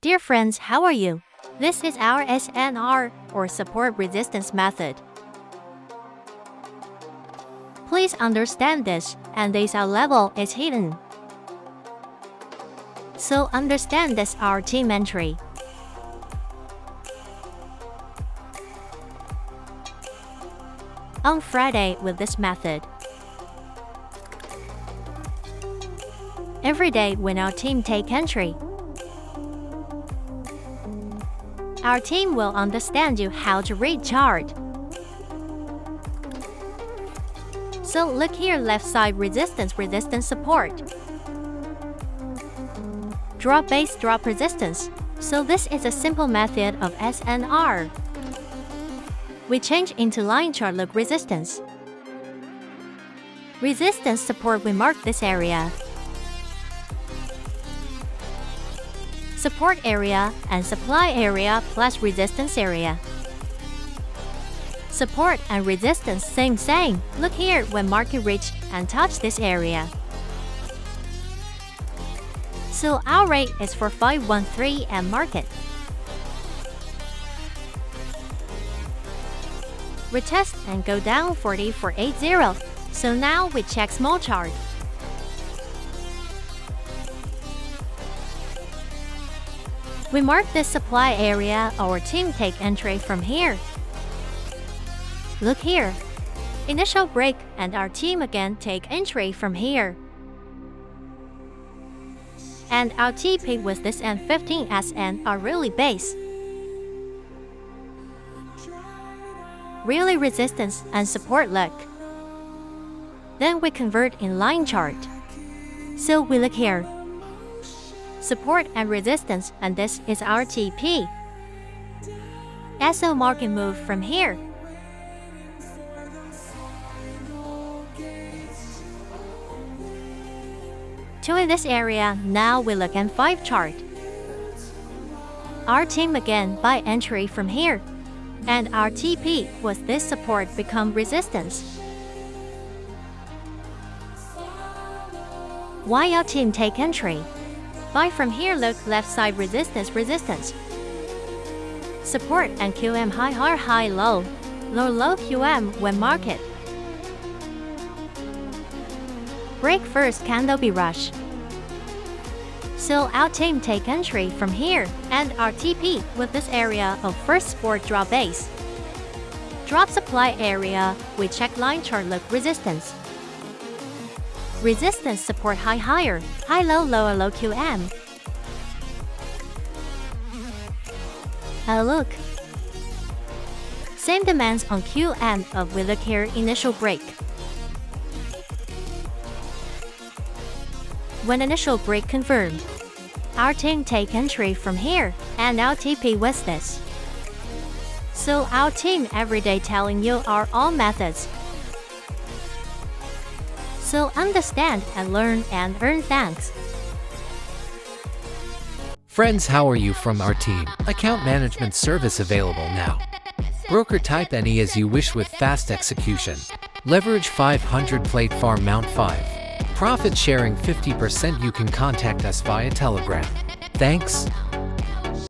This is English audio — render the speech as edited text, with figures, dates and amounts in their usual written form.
Dear friends, how are you? This is our SNR, or support resistance method. Please understand this, and this our level is hidden. So understand this our team entry. On Friday with this method. Every day when our team take entry, our team will understand you how to read chart. So look here, left side resistance support. Drop base, drop resistance. So this is a simple method of SNR. We change into line chart, look resistance. Resistance support, we mark this area. Support area and supply area plus resistance area. Support and resistance same. Look here when market reach and touch this area. So our rate is for 513 and market. Retest and go down 40 for 80. So now we check small chart. We mark this supply area, our team take entry from here. Look here. Initial break and our team again take entry from here. And our TP with this N15 SN are really base. Really resistance and support look. Then we convert in line chart. So we look here. Support and resistance, and this is our TP. SO market move from here. To in this area, now we look at 5 chart. Our team again buy entry from here. And our TP was this support become resistance. Why our team take entry? Buy from here, look left side resistance. Support and QM high low QM when market. Break first candle be rush. So our team take entry from here and our TP with this area of first support drop base. Drop supply area, we check line chart look resistance. Resistance support higher, high low QM. Look. Same demands on QM of we look here initial break. When initial break confirmed, our team take entry from here and our TP with this. So our team everyday telling you our all methods. So understand and learn and earn thanks. Friends, how are you from our team? Account management service available now. Broker type any as you wish with fast execution. Leverage 500 plate farm mount 5. Profit sharing 50%. You can contact us via Telegram. Thanks.